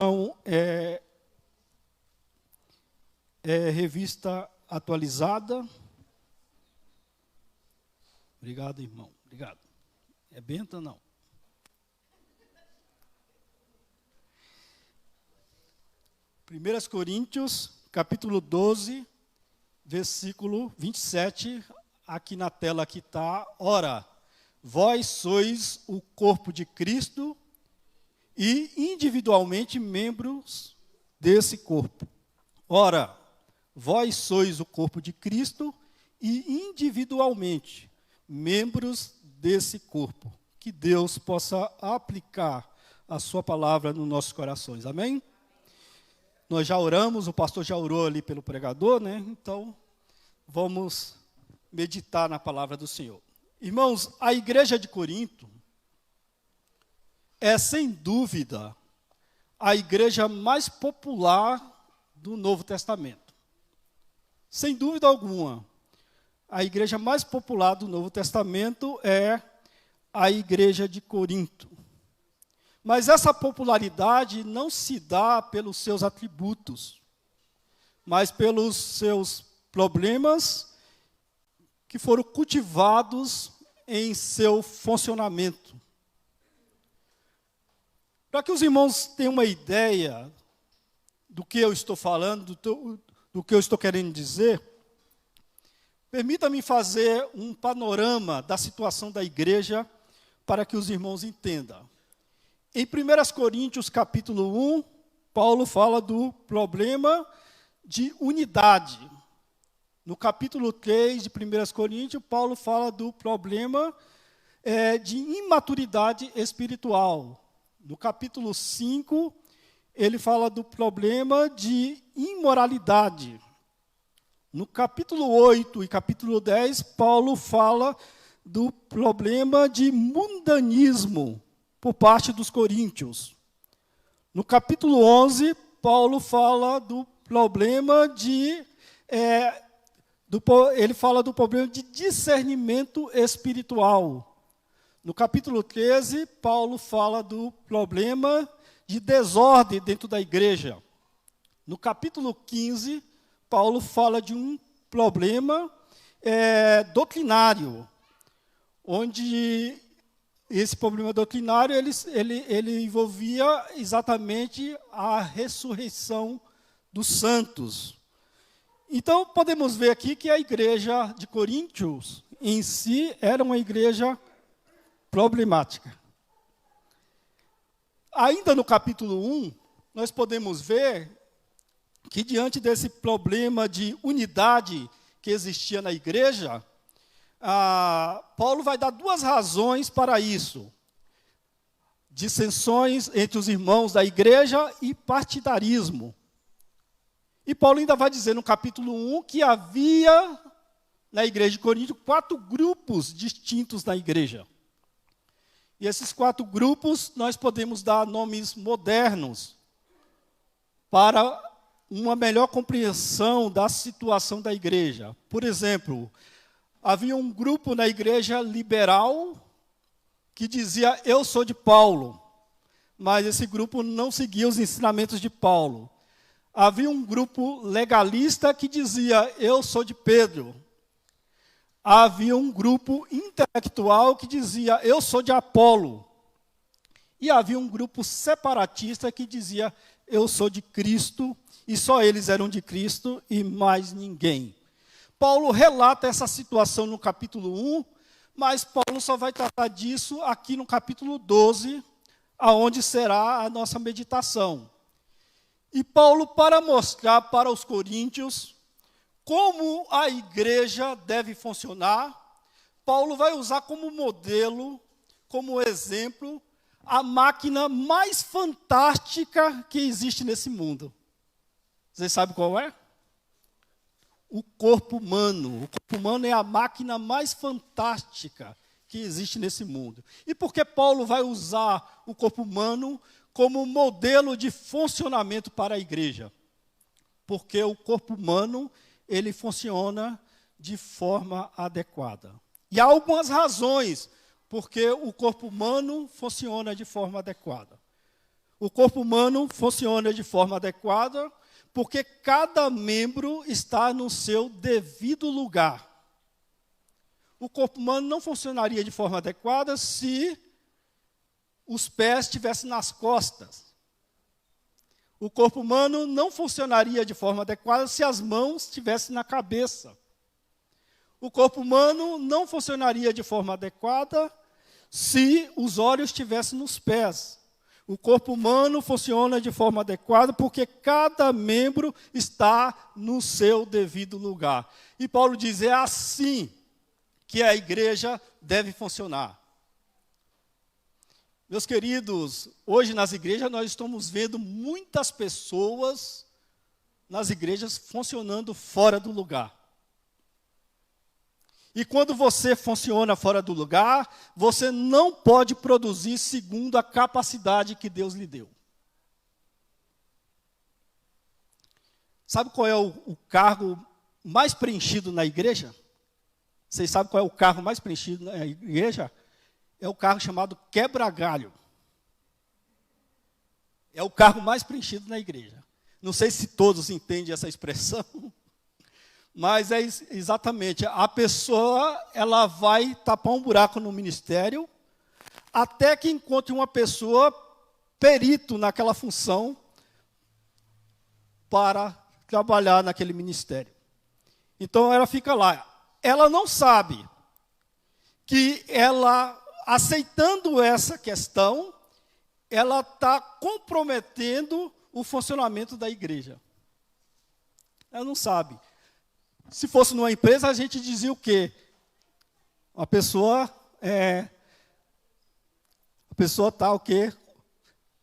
Então, revista atualizada. Obrigado, irmão. Obrigado. É benta, não? Primeiras Coríntios, capítulo 12, versículo 27. Aqui na tela que está. Ora, vós sois o corpo de Cristo e individualmente membros desse corpo. Ora, vós sois o corpo de Cristo e individualmente membros desse corpo. Que Deus possa aplicar a sua palavra nos nossos corações. Amém? Nós já oramos, o pastor já orou ali pelo pregador, né? Então, vamos meditar na palavra do Senhor. Irmãos, a igreja de Corinto é, sem dúvida, a igreja mais popular do Novo Testamento. Sem dúvida alguma, a igreja mais popular do Novo Testamento é a igreja de Corinto. Mas essa popularidade não se dá pelos seus atributos, mas pelos seus problemas que foram cultivados em seu funcionamento. Para que os irmãos tenham uma ideia do que eu estou falando, do que eu estou querendo dizer, permita-me fazer um panorama da situação da igreja para que os irmãos entendam. Em 1 Coríntios, capítulo 1, Paulo fala do problema de unidade. No capítulo 3 de 1 Coríntios, Paulo fala do problema de imaturidade espiritual. No capítulo 5, ele fala do problema de imoralidade. No capítulo 8 e capítulo 10, Paulo fala do problema de mundanismo por parte dos coríntios. No capítulo 11, Paulo fala do problema ele fala do problema de discernimento espiritual. No capítulo 13, Paulo fala do problema de desordem dentro da igreja. No capítulo 15, Paulo fala de um problema doutrinário, onde esse problema doutrinário ele envolvia exatamente a ressurreição dos santos. Então, podemos ver aqui que a igreja de Coríntios, em si, era uma igreja problemática. Ainda no capítulo 1, nós podemos ver que, diante desse problema de unidade que existia na igreja, Paulo vai dar duas razões para isso: dissensões entre os irmãos da igreja e partidarismo. E Paulo ainda vai dizer no capítulo 1 que havia na igreja de Corinto 4 grupos distintos na igreja. E esses 4 grupos nós podemos dar nomes modernos para uma melhor compreensão da situação da igreja. Por exemplo, havia um grupo na igreja liberal que dizia: eu sou de Paulo, mas esse grupo não seguia os ensinamentos de Paulo. Havia um grupo legalista que dizia: eu sou de Pedro. Havia um grupo intelectual que dizia: eu sou de Apolo. E havia um grupo separatista que dizia: eu sou de Cristo, e só eles eram de Cristo e mais ninguém. Paulo relata essa situação no capítulo 1, mas Paulo só vai tratar disso aqui no capítulo 12, aonde será a nossa meditação. E Paulo, para mostrar para os coríntios como a igreja deve funcionar, Paulo vai usar como modelo, como exemplo, a máquina mais fantástica que existe nesse mundo. Vocês sabem qual é? O corpo humano. O corpo humano é a máquina mais fantástica que existe nesse mundo. E por que Paulo vai usar o corpo humano como modelo de funcionamento para a igreja? Porque o corpo humano, ele funciona de forma adequada. E há algumas razões porque o corpo humano funciona de forma adequada. O corpo humano funciona de forma adequada porque cada membro está no seu devido lugar. O corpo humano não funcionaria de forma adequada se os pés estivessem nas costas. O corpo humano não funcionaria de forma adequada se as mãos estivessem na cabeça. O corpo humano não funcionaria de forma adequada se os olhos estivessem nos pés. O corpo humano funciona de forma adequada porque cada membro está no seu devido lugar. E Paulo diz, é assim que a igreja deve funcionar. Meus queridos, hoje nas igrejas nós estamos vendo muitas pessoas nas igrejas funcionando fora do lugar. E quando você funciona fora do lugar, você não pode produzir segundo a capacidade que Deus lhe deu. Sabe qual é o cargo mais preenchido na igreja? Vocês sabem qual é o cargo mais preenchido na igreja? É o cargo chamado quebra-galho. É o cargo mais preenchido na igreja. Não sei se todos entendem essa expressão, mas é exatamente, a pessoa ela vai tapar um buraco no ministério até que encontre uma pessoa perito naquela função para trabalhar naquele ministério. Então ela fica lá. Ela não sabe que ela, aceitando essa questão, ela está comprometendo o funcionamento da igreja. Ela não sabe. Se fosse numa empresa, a gente dizia o quê? A pessoa está o quê?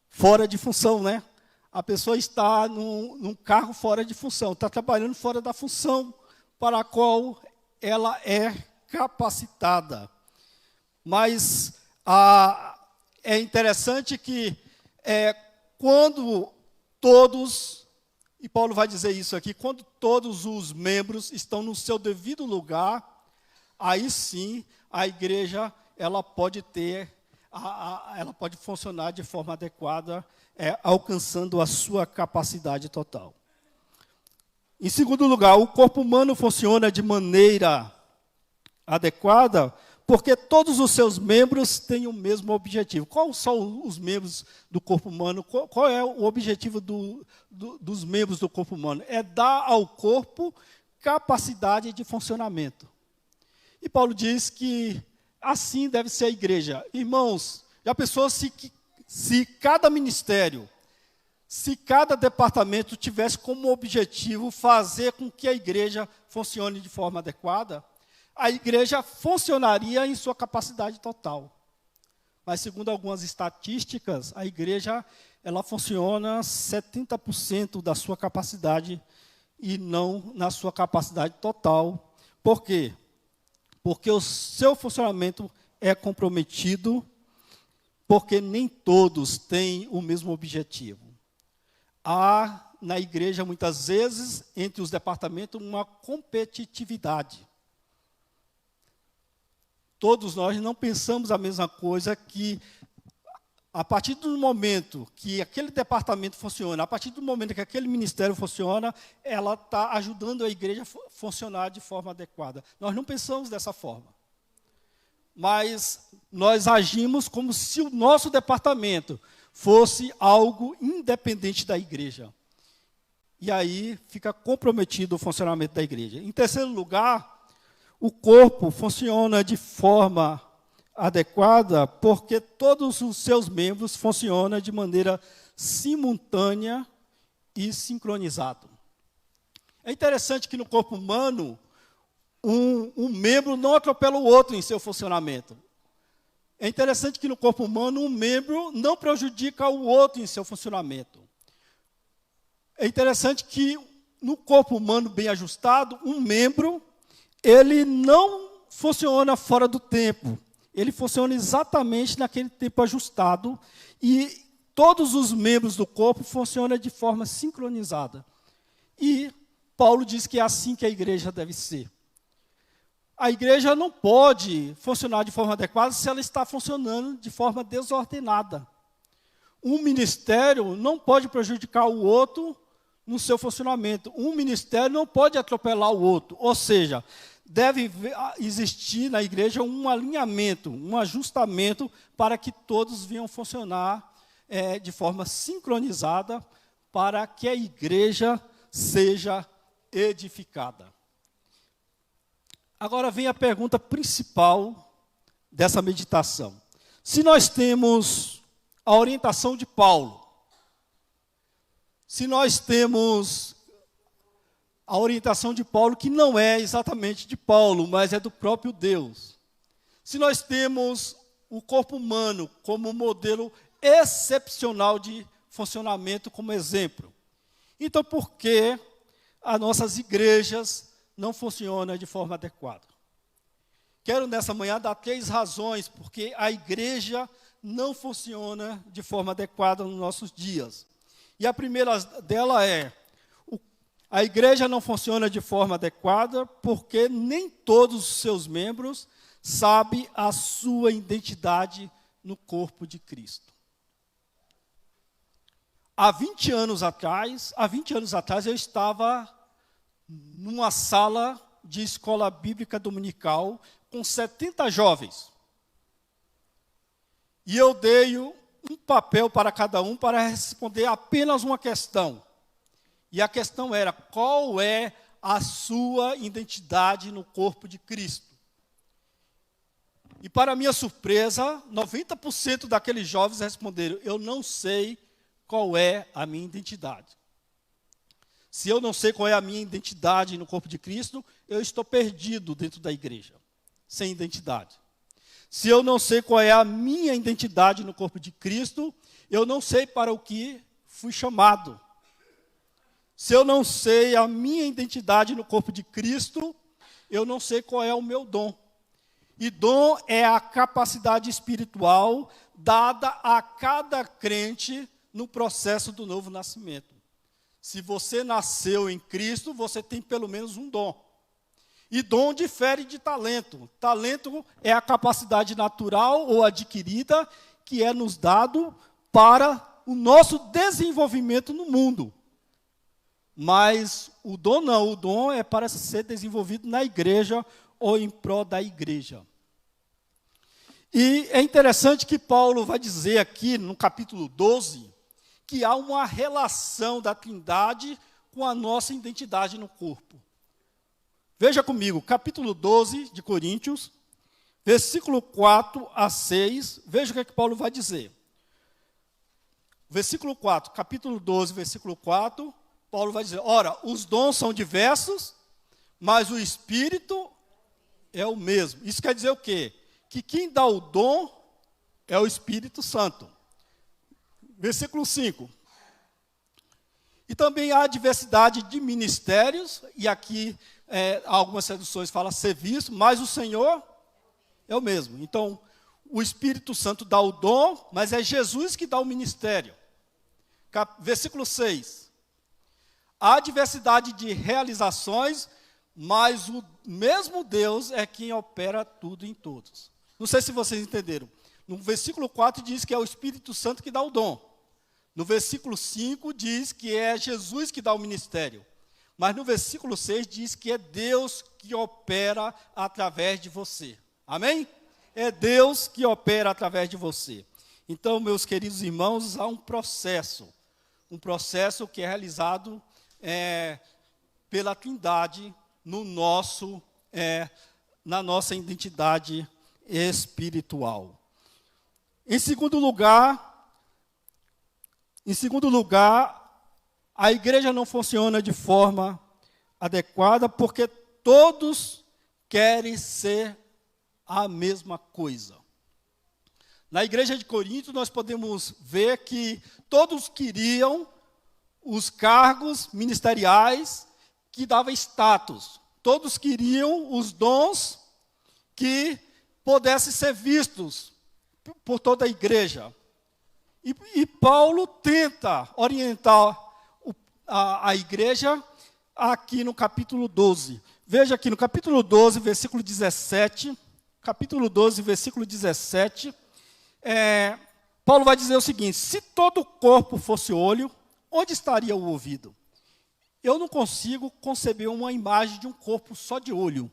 Fora de função, né? A pessoa está num cargo fora de função, está trabalhando fora da função para a qual ela é capacitada. Mas é interessante que quando todos, e Paulo vai dizer isso aqui, quando todos os membros estão no seu devido lugar, aí sim a igreja ela pode ter, ela pode funcionar de forma adequada, alcançando a sua capacidade total. Em segundo lugar, o corpo humano funciona de maneira adequada porque todos os seus membros têm o mesmo objetivo. Quais são os membros do corpo humano? Qual é o objetivo dos membros do corpo humano? É dar ao corpo capacidade de funcionamento. E Paulo diz que assim deve ser a igreja. Irmãos, já pensou se cada ministério, se cada departamento tivesse como objetivo fazer com que a igreja funcione de forma adequada? A igreja funcionaria em sua capacidade total. Mas, segundo algumas estatísticas, a igreja ela funciona 70% da sua capacidade e não na sua capacidade total. Por quê? Porque o seu funcionamento é comprometido, porque nem todos têm o mesmo objetivo. Há, na igreja, muitas vezes, entre os departamentos, uma competitividade. Todos nós não pensamos a mesma coisa, que a partir do momento que aquele departamento funciona, a partir do momento que aquele ministério funciona, ela está ajudando a igreja a funcionar de forma adequada. Nós não pensamos dessa forma. Mas nós agimos como se o nosso departamento fosse algo independente da igreja. E aí fica comprometido o funcionamento da igreja. Em terceiro lugar, o corpo funciona de forma adequada porque todos os seus membros funcionam de maneira simultânea e sincronizada. É interessante que no corpo humano, um membro não atropela o outro em seu funcionamento. É interessante que no corpo humano, um membro não prejudica o outro em seu funcionamento. É interessante que no corpo humano bem ajustado, um membro ele não funciona fora do tempo. Ele funciona exatamente naquele tempo ajustado. E todos os membros do corpo funcionam de forma sincronizada. E Paulo diz que é assim que a igreja deve ser. A igreja não pode funcionar de forma adequada se ela está funcionando de forma desordenada. Um ministério não pode prejudicar o outro no seu funcionamento. Um ministério não pode atropelar o outro. Ou seja, deve existir na igreja um alinhamento, um ajustamento para que todos venham funcionar de forma sincronizada para que a igreja seja edificada. Agora vem a pergunta principal dessa meditação. Se nós temos a orientação de Paulo, se nós temos a orientação de Paulo, que não é exatamente de Paulo, mas é do próprio Deus, se nós temos o corpo humano como modelo excepcional de funcionamento, como exemplo, então por que as nossas igrejas não funcionam de forma adequada? Quero nessa manhã dar 3 razões porque a igreja não funciona de forma adequada nos nossos dias. E a primeira dela é, a igreja não funciona de forma adequada porque nem todos os seus membros sabem a sua identidade no corpo de Cristo. Há 20 anos atrás eu estava numa sala de escola bíblica dominical com 70 jovens. E eu dei um papel para cada um para responder apenas uma questão. E a questão era, qual é a sua identidade no corpo de Cristo? E para minha surpresa, 90% daqueles jovens responderam, eu não sei qual é a minha identidade. Se eu não sei qual é a minha identidade no corpo de Cristo, eu estou perdido dentro da igreja, sem identidade. Se eu não sei qual é a minha identidade no corpo de Cristo, eu não sei para o que fui chamado. Se eu não sei a minha identidade no corpo de Cristo, eu não sei qual é o meu dom. E dom é a capacidade espiritual dada a cada crente no processo do novo nascimento. Se você nasceu em Cristo, você tem pelo menos um dom. E dom difere de talento. Talento é a capacidade natural ou adquirida que é nos dado para o nosso desenvolvimento no mundo. Mas o dom não, o dom é para ser desenvolvido na igreja ou em prol da igreja. E é interessante que Paulo vai dizer aqui no capítulo 12 que há uma relação da Trindade com a nossa identidade no corpo. Veja comigo, capítulo 12 de Coríntios, versículo 4 a 6, veja o que é que Paulo vai dizer. Versículo 4, capítulo 12, versículo 4, Paulo vai dizer, ora, os dons são diversos, mas o Espírito é o mesmo. Isso quer dizer o quê? Que quem dá o dom é o Espírito Santo. Versículo 5. E também há diversidade de ministérios, e aqui algumas traduções falam serviço, mas o Senhor é o mesmo. Então, o Espírito Santo dá o dom, mas é Jesus que dá o ministério. Versículo 6. Há diversidade de realizações, mas o mesmo Deus é quem opera tudo em todos. Não sei se vocês entenderam. No versículo 4 diz que é o Espírito Santo que dá o dom. No versículo 5 diz que é Jesus que dá o ministério. Mas no versículo 6 diz que é Deus que opera através de você. Amém? É Deus que opera através de você. Então, meus queridos irmãos, há um processo que é realizado pela Trindade no na nossa identidade espiritual. Em segundo lugar, a igreja não funciona de forma adequada porque todos querem ser a mesma coisa. Na igreja de Corinto, nós podemos ver que todos queriam os cargos ministeriais que davam status. Todos queriam os dons que pudessem ser vistos por toda a igreja. E Paulo tenta orientar a igreja aqui no capítulo 12. Veja aqui no capítulo 12, versículo 17. Capítulo 12, versículo 17. Paulo vai dizer o seguinte: se todo o corpo fosse olho, onde estaria o ouvido? Eu não consigo conceber uma imagem de um corpo só de olho.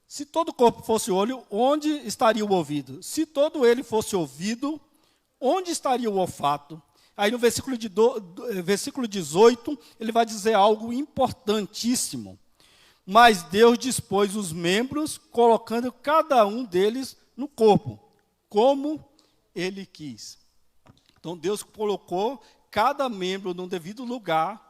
Se todo o corpo fosse olho, onde estaria o ouvido? Se todo ele fosse ouvido, onde estaria o olfato? Aí no versículo 18, ele vai dizer algo importantíssimo. Mas Deus dispôs os membros, colocando cada um deles no corpo, como Ele quis. Então Deus colocou cada membro no devido lugar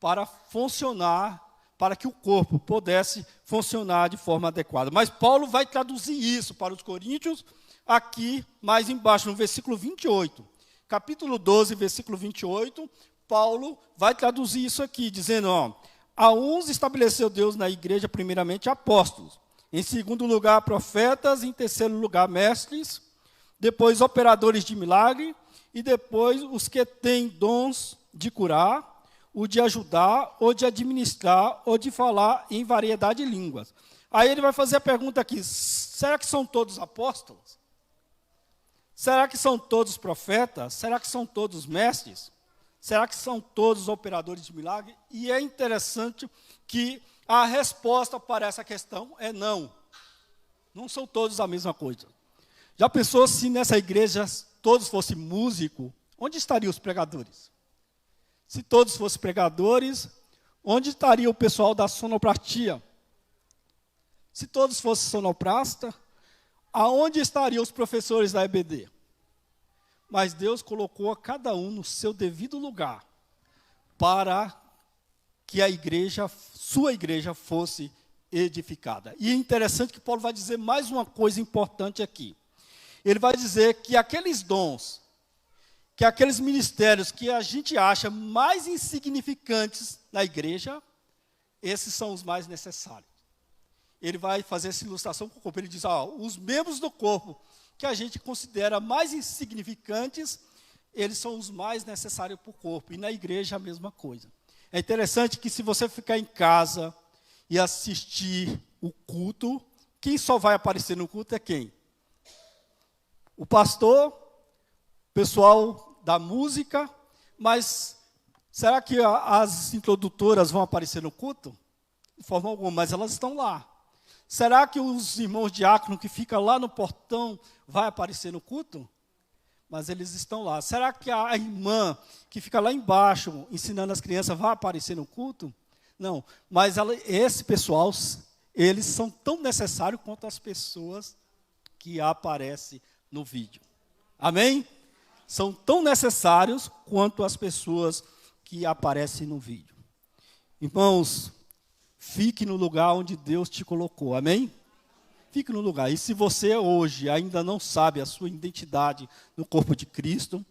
para funcionar, para que o corpo pudesse funcionar de forma adequada. Mas Paulo vai traduzir isso para os coríntios aqui mais embaixo, no versículo 28. Capítulo 12, versículo 28, Paulo vai traduzir isso aqui, dizendo, a uns estabeleceu Deus na igreja, primeiramente, apóstolos. Em segundo lugar, profetas. Em terceiro lugar, mestres. Depois, operadores de milagre. E depois, os que têm dons de curar, o de ajudar, ou de administrar, ou de falar em variedade de línguas. Aí ele vai fazer a pergunta aqui, será que são todos apóstolos? Será que são todos profetas? Será que são todos mestres? Será que são todos operadores de milagre? E é interessante que a resposta para essa questão é não. Não são todos a mesma coisa. Já pensou se nessa igreja todos fossem músicos? Onde estariam os pregadores? Se todos fossem pregadores, onde estaria o pessoal da sonoplastia? Se todos fossem sonoplasta, aonde estariam os professores da EBD? Mas Deus colocou a cada um no seu devido lugar para que a igreja, sua igreja, fosse edificada. E é interessante que Paulo vai dizer mais uma coisa importante aqui. Ele vai dizer que aqueles dons, que aqueles ministérios que a gente acha mais insignificantes na igreja, esses são os mais necessários. Ele vai fazer essa ilustração com o corpo. Ele diz, os membros do corpo que a gente considera mais insignificantes, eles são os mais necessários para o corpo. E na igreja a mesma coisa. É interessante que se você ficar em casa e assistir o culto, quem só vai aparecer no culto é quem? O pastor, o pessoal da música, mas será que as introdutoras vão aparecer no culto? De forma alguma, mas elas estão lá. Será que os irmãos diáconos que ficam lá no portão vai aparecer no culto? Mas eles estão lá. Será que a irmã que fica lá embaixo ensinando as crianças vai aparecer no culto? Não. Mas esse pessoal, eles são tão necessários quanto as pessoas que aparecem no vídeo. Amém? São tão necessários quanto as pessoas que aparecem no vídeo. Irmãos, fique no lugar onde Deus te colocou, amém? Fique no lugar. E se você hoje ainda não sabe a sua identidade no corpo de Cristo,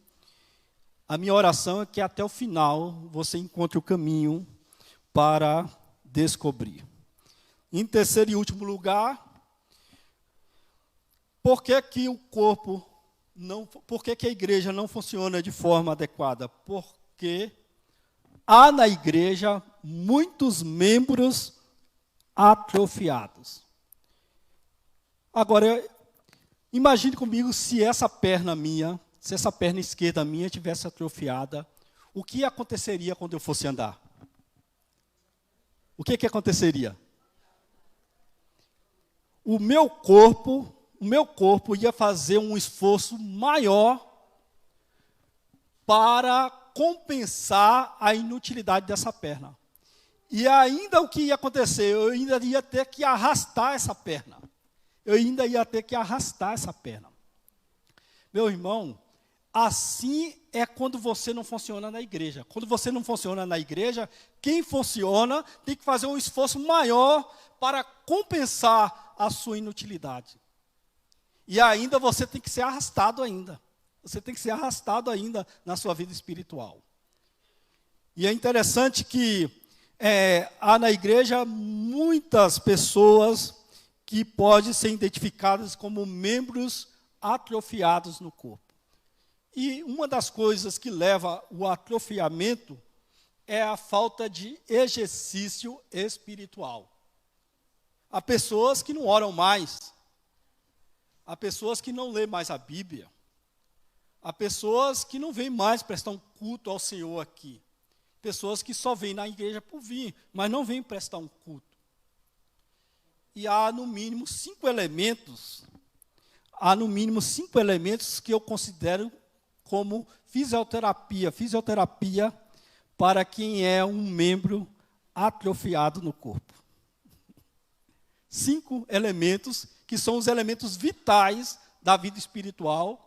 a minha oração é que até o final você encontre o caminho para descobrir. Em terceiro e último lugar, por que que o corpo por que que a igreja não funciona de forma adequada? Porque há na igreja muitos membros atrofiados. Agora, imagine comigo se essa perna esquerda minha tivesse atrofiada, o que aconteceria quando eu fosse andar? O que aconteceria? O meu corpo ia fazer um esforço maior para compensar a inutilidade dessa perna. E ainda o que ia acontecer? Eu ainda ia ter que arrastar essa perna. Meu irmão, assim é quando você não funciona na igreja. Quando você não funciona na igreja, quem funciona tem que fazer um esforço maior para compensar a sua inutilidade. E ainda você tem que ser arrastado ainda. Você tem que ser arrastado ainda na sua vida espiritual. E é interessante que há na igreja muitas pessoas que podem ser identificadas como membros atrofiados no corpo. E uma das coisas que leva ao atrofiamento é a falta de exercício espiritual. Há pessoas que não oram mais. Há pessoas que não lêem mais a Bíblia. Há pessoas que não vêm mais prestar um culto ao Senhor aqui. Pessoas que só vêm na igreja por vir, mas não vêm prestar um culto. E há no mínimo 5 elementos que eu considero como fisioterapia para quem é um membro atrofiado no corpo. 5 elementos que são os elementos vitais da vida espiritual,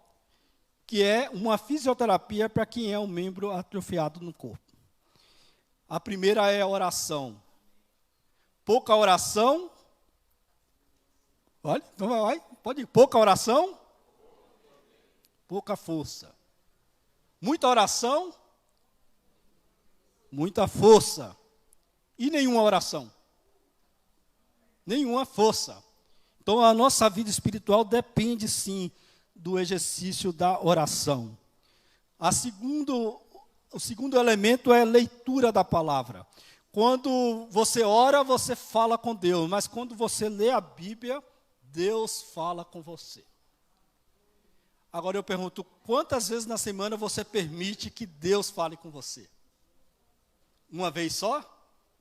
que é uma fisioterapia para quem é um membro atrofiado no corpo. A primeira é a oração. Pouca oração. Olha, então vai, pode ir. Pouca oração, pouca força. Muita oração, muita força. E nenhuma oração. Nenhuma força. Então, a nossa vida espiritual depende, sim, do exercício da oração. O segundo elemento é a leitura da palavra. Quando você ora, você fala com Deus, mas quando você lê a Bíblia, Deus fala com você. Agora eu pergunto, quantas vezes na semana você permite que Deus fale com você? Uma vez só?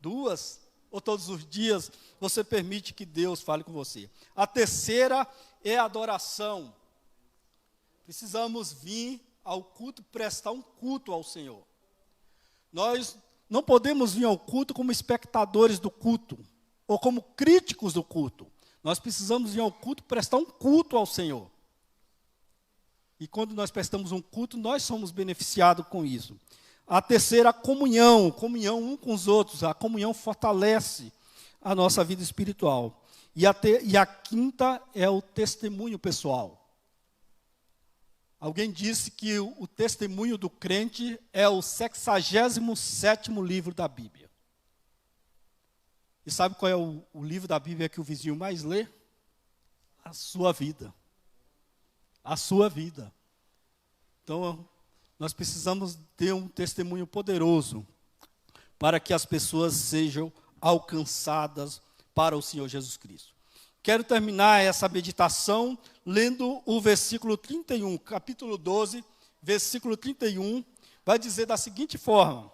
2? Ou todos os dias você permite que Deus fale com você? A terceira é a adoração. Precisamos vir ao culto, prestar um culto ao Senhor. Nós não podemos vir ao culto como espectadores do culto, ou como críticos do culto. Nós precisamos vir ao culto, prestar um culto ao Senhor. E quando nós prestamos um culto, nós somos beneficiados com isso. A terceira, a comunhão um com os outros. A comunhão fortalece a nossa vida espiritual. E a quinta é o testemunho pessoal. Alguém disse que o testemunho do crente é o 67º livro da Bíblia. E sabe qual é o livro da Bíblia que o vizinho mais lê? A sua vida. A sua vida. Então, nós precisamos ter um testemunho poderoso para que as pessoas sejam alcançadas para o Senhor Jesus Cristo. Quero terminar essa meditação lendo o versículo 31, capítulo 12, versículo 31, vai dizer da seguinte forma: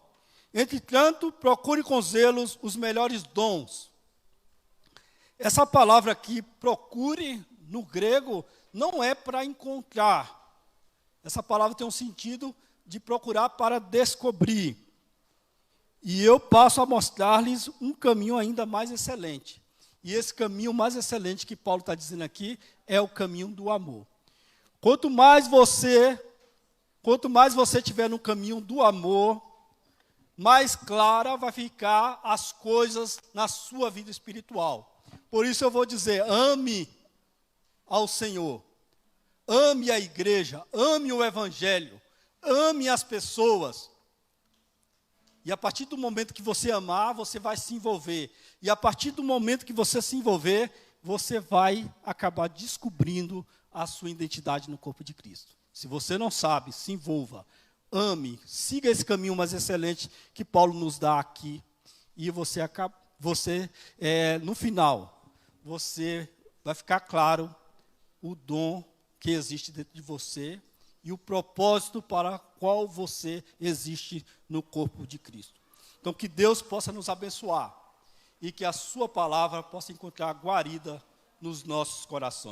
entretanto, procure com zelos os melhores dons. Essa palavra aqui, procure, no grego, não é para encontrar. Essa palavra tem um sentido de procurar para descobrir. E eu passo a mostrar-lhes um caminho ainda mais excelente. E esse caminho mais excelente que Paulo está dizendo aqui é o caminho do amor. Quanto mais você estiver no caminho do amor, mais clara vai ficar as coisas na sua vida espiritual. Por isso eu vou dizer, ame ao Senhor, ame a igreja, ame o evangelho, ame as pessoas. E a partir do momento que você amar, você vai se envolver. E a partir do momento que você se envolver, você vai acabar descobrindo a sua identidade no corpo de Cristo. Se você não sabe, se envolva, ame, siga esse caminho mais excelente que Paulo nos dá aqui. E no final, você vai ficar claro o dom que existe dentro de você e o propósito para qual você existe no corpo de Cristo. Então, que Deus possa nos abençoar e que a sua palavra possa encontrar guarida nos nossos corações.